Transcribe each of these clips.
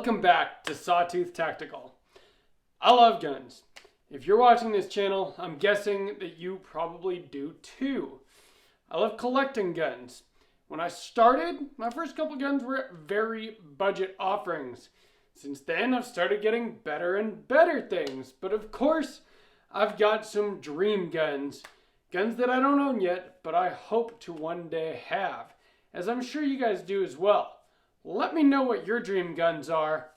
Welcome back to Sawtooth Tactical. I love guns. If you're watching this channel, I'm guessing that you probably do too. I love collecting guns. When I started, my first couple guns were very budget offerings. Since then, I've started getting better and better things. But of course, I've got some dream guns. Guns that I don't own yet, but I hope to one day have. As I'm sure you guys do as well. Let me know what your dream guns are.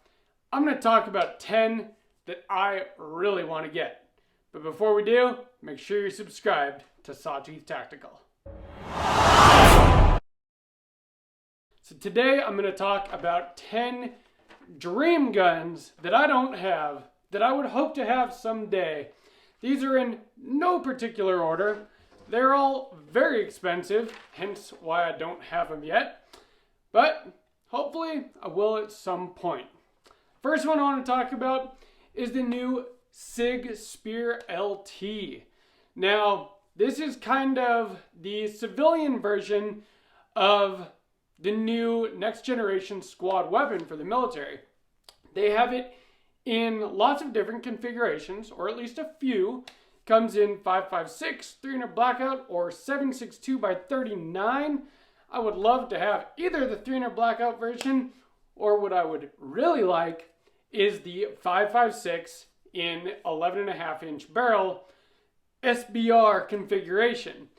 I'm going to talk about 10 that I really want to get. But before we do, make sure you're subscribed to Sawtooth Tactical. So today I'm going to talk about 10 dream guns that I don't have, that I would hope to have someday. These are in no particular order. They're all very expensive, hence why I don't have them yet. But hopefully I will at some point. First one I want to talk about is the new SIG Spear LT. Now, this is kind of the civilian version of the new next generation squad weapon for the military. They have it in lots of different configurations, or at least a few. Comes in 5.56, 300 Blackout, or 7.62 by 39. I would love to have either the 300 Blackout version, or what I would really like is the 5.56 in 11.5 inch barrel SBR configuration.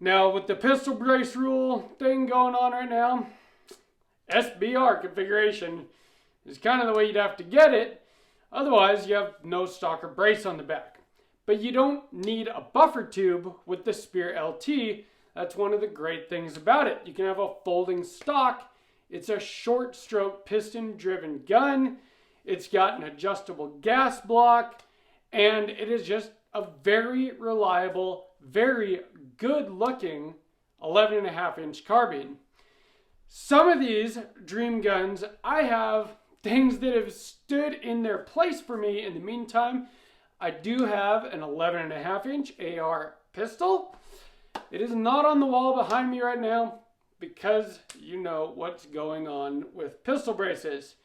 Now, with the pistol brace rule thing going on right now, SBR configuration is kind of the way you'd have to get it. Otherwise, you have no stocker brace on the back. But you don't need a buffer tube with the Spear LT. That's one of the great things about it. You can have a folding stock. It's a short stroke piston driven gun. It's got an adjustable gas block, and it is just a very reliable, very good looking 11.5 inch carbine. Some of these dream guns, I have things that have stood in their place for me in the meantime. I do have an 11.5 inch AR pistol. It is not on the wall behind me right now because you know what's going on with pistol braces.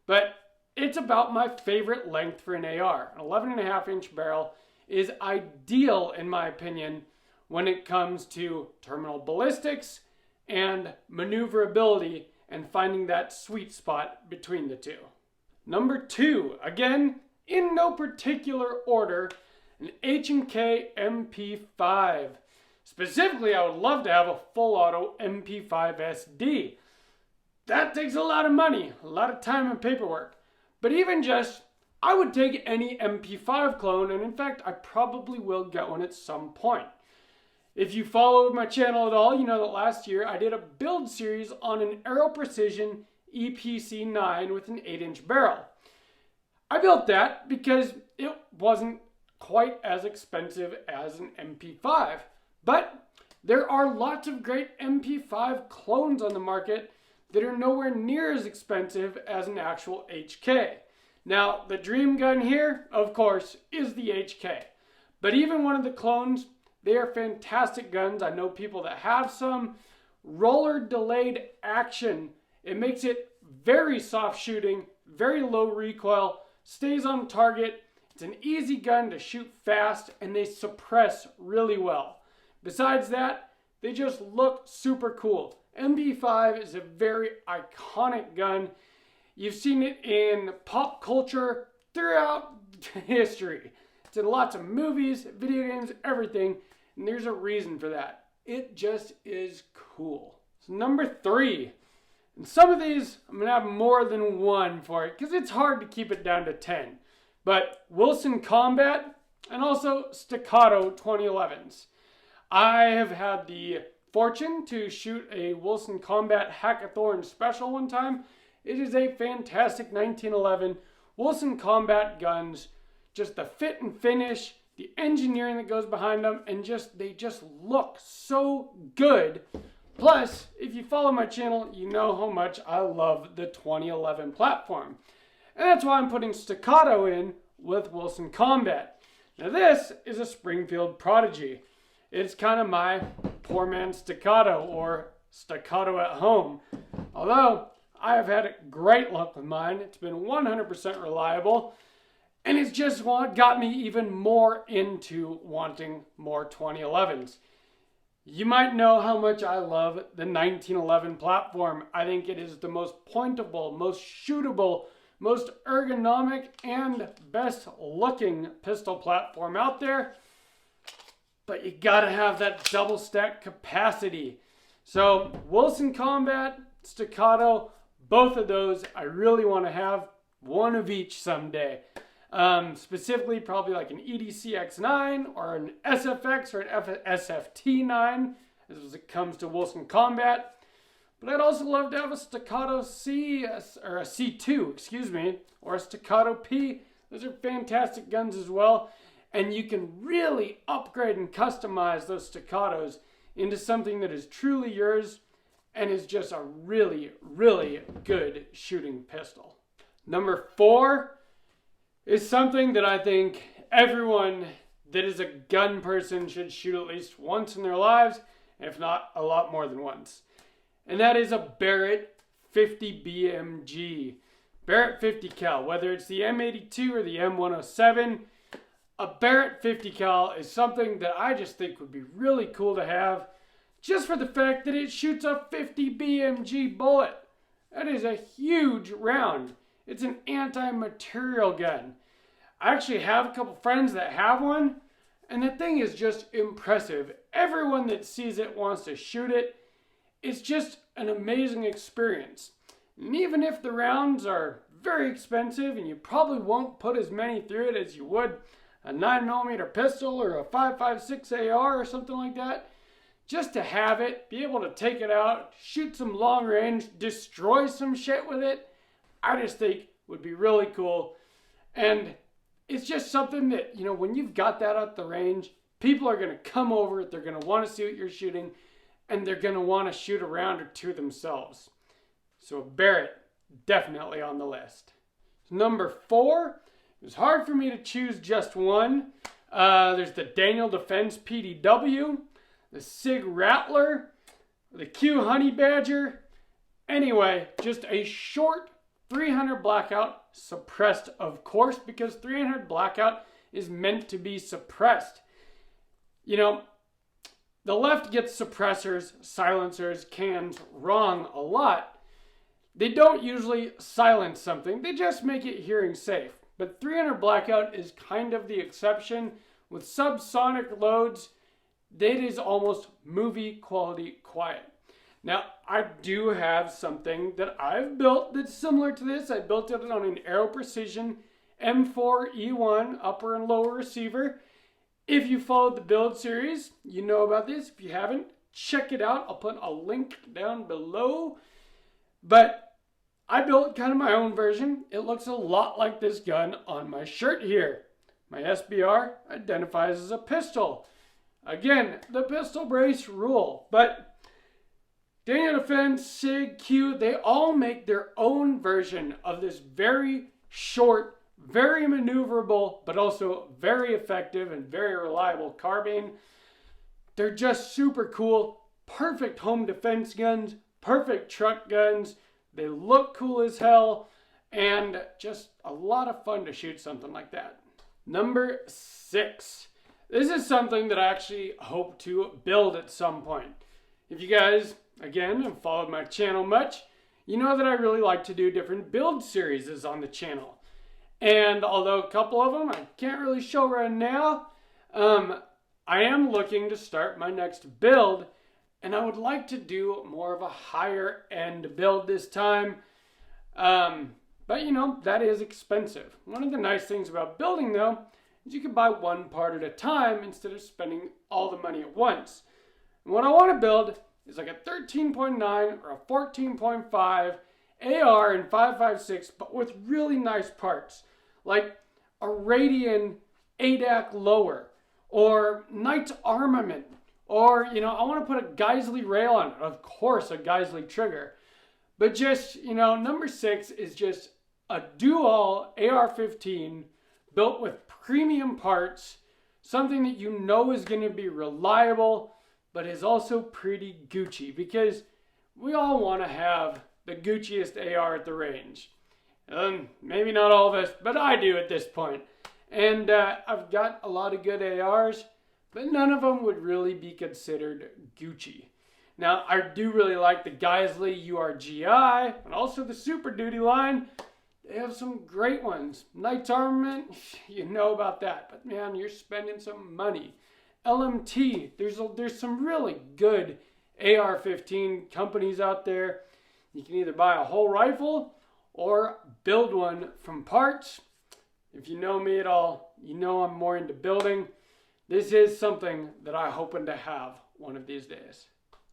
But it's about my favorite length for an AR. An 11.5 inch barrel is ideal in my opinion when it comes to terminal ballistics and maneuverability and finding that sweet spot between the two. Number 2, again, in no particular order, an H&K MP5. Specifically, I would love to have a full auto MP5 SD. That takes a lot of money, a lot of time and paperwork. But even just, I would take any MP5 clone, and in fact, I probably will get one at some point. If you follow my channel at all, you know that last year I did a build series on an Aero Precision EPC9 with an 8-inch barrel. I built that because it wasn't quite as expensive as an MP5. But there are lots of great MP5 clones on the market that are nowhere near as expensive as an actual HK. Now, the dream gun here, of course, is the HK. But even one of the clones, they are fantastic guns. I know people that have some. Roller delayed action. It makes it very soft shooting, very low recoil, stays on target. It's an easy gun to shoot fast, and they suppress really well. Besides that, they just look super cool. MP5 is a very iconic gun. You've seen it in pop culture throughout history. It's in lots of movies, video games, everything, and there's a reason for that. It just is cool. So number 3, and some of these, I'm gonna have more than one for it because it's hard to keep it down to 10. But Wilson Combat and also Staccato 2011s. I have had the fortune to shoot a Wilson Combat Hackathorn Special one time. It is a fantastic 1911 Wilson Combat guns. Just the fit and finish, the engineering that goes behind them, and they just look so good. Plus, if you follow my channel, you know how much I love the 2011 platform. And that's why I'm putting Staccato in with Wilson Combat. Now this is a Springfield Prodigy. It's kind of my poor man Staccato, or Staccato at home. Although, I have had great luck with mine. It's been 100% reliable. And it's just what got me even more into wanting more 2011s. You might know how much I love the 1911 platform. I think it is the most pointable, most shootable, most ergonomic, and best looking pistol platform out there. But you gotta have that double stack capacity. So Wilson Combat, Staccato, both of those I really want to have, one of each someday. Specifically probably like an EDC X9 or an SFX or an SFT9 as it comes to Wilson Combat. But I'd also love to have a Staccato C or a C2, excuse me, or a Staccato P. Those are fantastic guns as well. And you can really upgrade and customize those Staccatos into something that is truly yours and is just a really, really good shooting pistol. Number 4 is something that I think everyone that is a gun person should shoot at least once in their lives, if not a lot more than once. And that is a Barrett 50 BMG. Barrett 50 cal, whether it's the M82 or the M107, a Barrett 50 cal is something that I just think would be really cool to have, just for the fact that it shoots a 50 BMG bullet. That is a huge round. It's an anti-material gun. I actually have a couple friends that have one, and the thing is just impressive. Everyone that sees it wants to shoot it. It's just an amazing experience. And even if the rounds are very expensive and you probably won't put as many through it as you would a 9mm pistol or a 5.56 AR or something like that, just to have it, be able to take it out, shoot some long range, destroy some shit with it, I just think would be really cool. And it's just something that, you know, when you've got that at the range, people are going to come over, they're going to want to see what you're shooting, and they're going to want to shoot a round or two themselves. So Barrett, definitely on the list. Number 4, it was hard for me to choose just one. There's the Daniel Defense PDW, the Sig Rattler, the Q Honey Badger. Anyway, just a short 300 Blackout, suppressed of course, because 300 Blackout is meant to be suppressed. You know, the left gets suppressors, silencers, cans wrong a lot. They don't usually silence something, they just make it hearing safe. But 300 Blackout is kind of the exception. With subsonic loads, that is almost movie quality quiet. Now, I do have something that I've built that's similar to this. I built it on an Aero Precision M4E1 upper and lower receiver. If you followed the build series, you know about this. If you haven't, check it out. I'll put a link down below. But I built kind of my own version. It looks a lot like this gun on my shirt here. My SBR identifies as a pistol. Again, the pistol brace rule. But Daniel Defense, Sig, Q, they all make their own version of this very short, very maneuverable, but also very effective and very reliable carbine. They're just super cool. Perfect home defense guns, perfect truck guns. They look cool as hell, and just a lot of fun to shoot something like that. Number 6. This is something that I actually hope to build at some point. If you guys, again, have followed my channel much, you know that I really like to do different build series on the channel. And although a couple of them I can't really show right now, I am looking to start my next build, and I would like to do more of a higher end build this time. But you know, that is expensive. One of the nice things about building though, is you can buy one part at a time instead of spending all the money at once. And what I want to build is like a 13.9 or a 14.5 AR and 5.56, but with really nice parts. Like a Radian ADAC lower, or Knight's Armament, or, you know, I want to put a Geisley rail on it. Of course, a Geisley trigger. But just, you know, number 6 is just a dual AR-15 built with premium parts, something that you know is going to be reliable, but is also pretty Gucci, because we all want to have the Gucciest AR at the range. Maybe not all of us, but I do at this point. And I've got a lot of good ARs, but none of them would really be considered Gucci. Now, I do really like the Geisley URGI and also the Super Duty line. They have some great ones. Knights Armament, you know about that, but man, you're spending some money. LMT, there's some really good AR-15 companies out there. You can either buy a whole rifle or build one from parts. If you know me at all, you know I'm more into building. This is something that I hoping to have one of these days.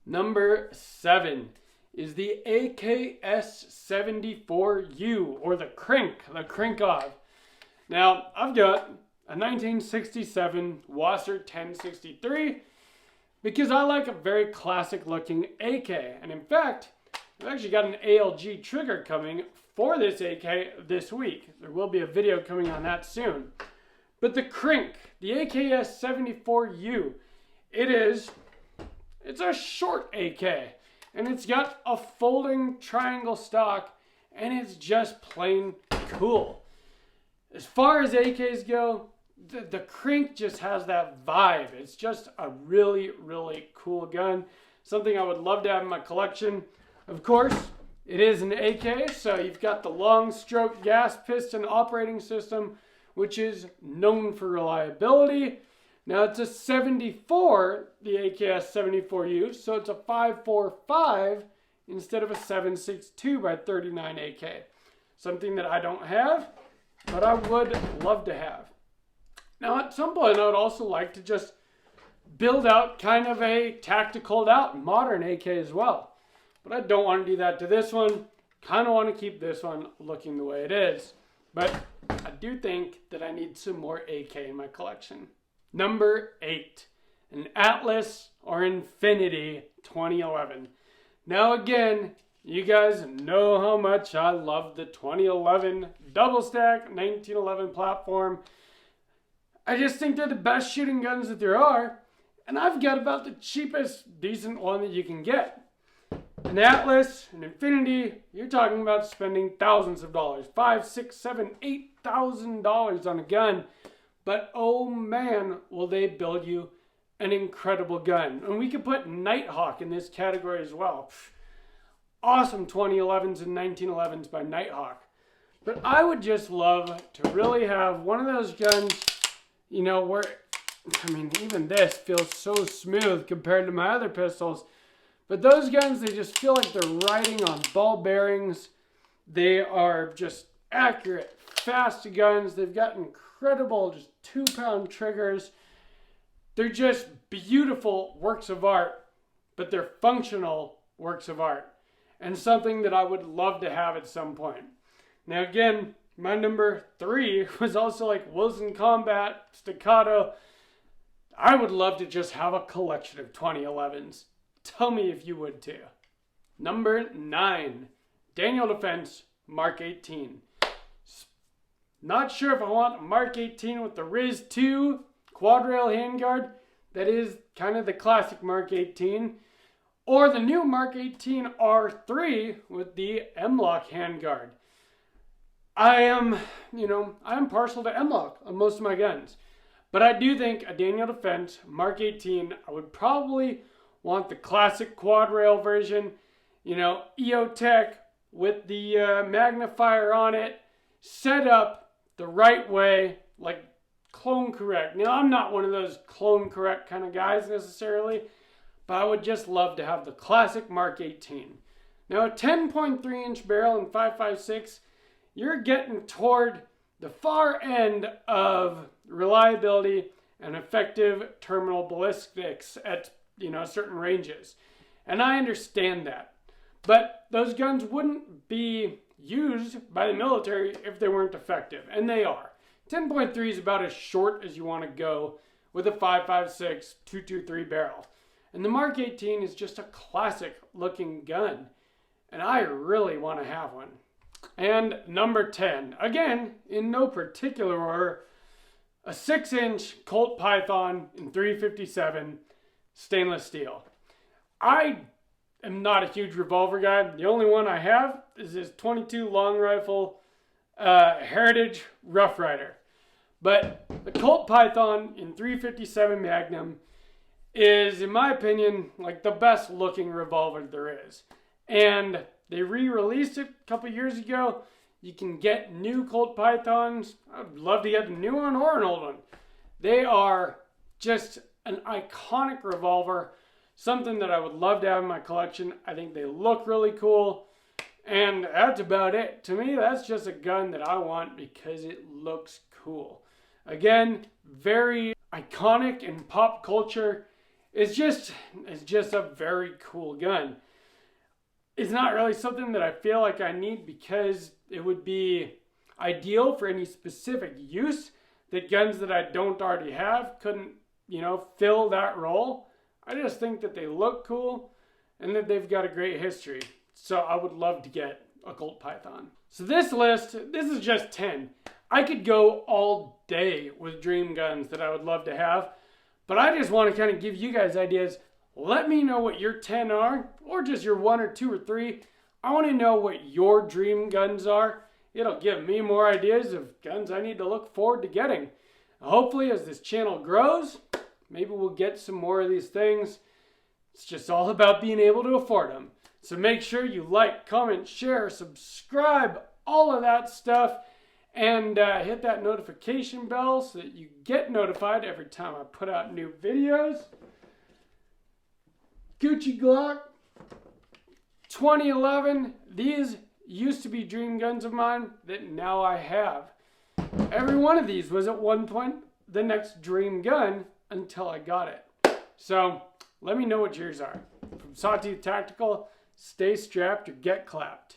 Number 7 is the AKS-74U, or the Krinkov. Now, I've got a 1967 Wasser 1063 because I like a very classic looking AK. And in fact, I've actually got an ALG trigger coming for this AK this week. There will be a video coming on that soon. But the the AKS-74U, it's a short AK. And it's got a folding triangle stock, and it's just plain cool. As far as AKs go, the Krink just has that vibe. It's just a really, really cool gun. Something I would love to have in my collection. Of course, it is an AK, so you've got the long stroke gas piston operating system, which is known for reliability. Now it's a 74, the AKS-74U, so it's a 5.45 instead of a 7.62 by 39 AK. Something that I don't have, but I would love to have. Now at some point I would also like to just build out kind of a tactical out modern AK as well. But I don't want to do that to this one. Kind of want to keep this one looking the way it is. But I do think that I need some more AK in my collection. Number 8, an Atlas or Infinity 2011. Now again, you guys know how much I love the 2011 double stack 1911 platform. I just think they're the best shooting guns that there are, and I've got about the cheapest decent one that you can get. An Atlas, an Infinity, you're talking about spending thousands of dollars, $5,000, $6,000, $7,000, $8,000 on a gun. But oh man, will they build you an incredible gun. And we could put Nighthawk in this category as well. Awesome 2011s and 1911s by Nighthawk. But I would just love to really have one of those guns, you know, where, I mean, even this feels so smooth compared to my other pistols. But those guns, they just feel like they're riding on ball bearings. They are just accurate, fast guns. They've got incredible, just 2-pound triggers. They're just beautiful works of art, but they're functional works of art. And something that I would love to have at some point. Now again, my number 3 was also like Wilson Combat, Staccato. I would love to just have a collection of 2011s. Tell me if you would too. Number 9, Daniel Defense Mark 18. Not sure if I want a Mark 18 with the Riz 2 quad rail handguard. That is kind of the classic Mark 18. Or the new Mark 18 R3 with the M-Lock handguard. I am partial to M-Lock on most of my guns. But I do think a Daniel Defense Mark 18, I would probably want the classic quad rail version, EOTech with the magnifier on it, set up the right way, like clone correct. Now, I'm not one of those clone correct kind of guys necessarily, but I would just love to have the classic Mark 18. Now, a 10.3 inch barrel and 5.56, you're getting toward the far end of reliability and effective terminal ballistics at certain ranges. And I understand that. But those guns wouldn't be used by the military if they weren't effective. And they are. 10.3 is about as short as you want to go with a 5.56 223 barrel. And the Mark 18 is just a classic looking gun. And I really want to have one. And number 10, again, in no particular order, a 6-inch Colt Python in 357 stainless steel. I am not a huge revolver guy. The only one I have is this 22 long rifle Heritage Rough Rider. But the Colt Python in 357 Magnum is, in my opinion, like the best looking revolver there is. And they re-released it a couple years ago. You can get new Colt Pythons. I'd love to get a new one or an old one. They are just an iconic revolver, something that I would love to have in my collection. I think they look really cool. And that's about it. To me, that's just a gun that I want because it looks cool. Again, very iconic in pop culture. It's just a very cool gun. It's not really something that I feel like I need because it would be ideal for any specific use that guns that I don't already have couldn't, fill that role. I just think that they look cool and that they've got a great history. So I would love to get a Colt Python. So this is just 10. I could go all day with dream guns that I would love to have, but I just want to kind of give you guys ideas. Let me know what your 10 are, or just your 1 or 2 or 3. I want to know what your dream guns are. It'll give me more ideas of guns I need to look forward to getting. Hopefully, as this channel grows, maybe we'll get some more of these things. It's just all about being able to afford them. So make sure you like, comment, share, subscribe, all of that stuff. And hit that notification bell so that you get notified every time I put out new videos. Gucci Glock 2011. These used to be dream guns of mine that now I have. Every one of these was at one point the next dream gun until I got it. So let me know what yours are. From Sawtooth Tactical, stay strapped or get clapped.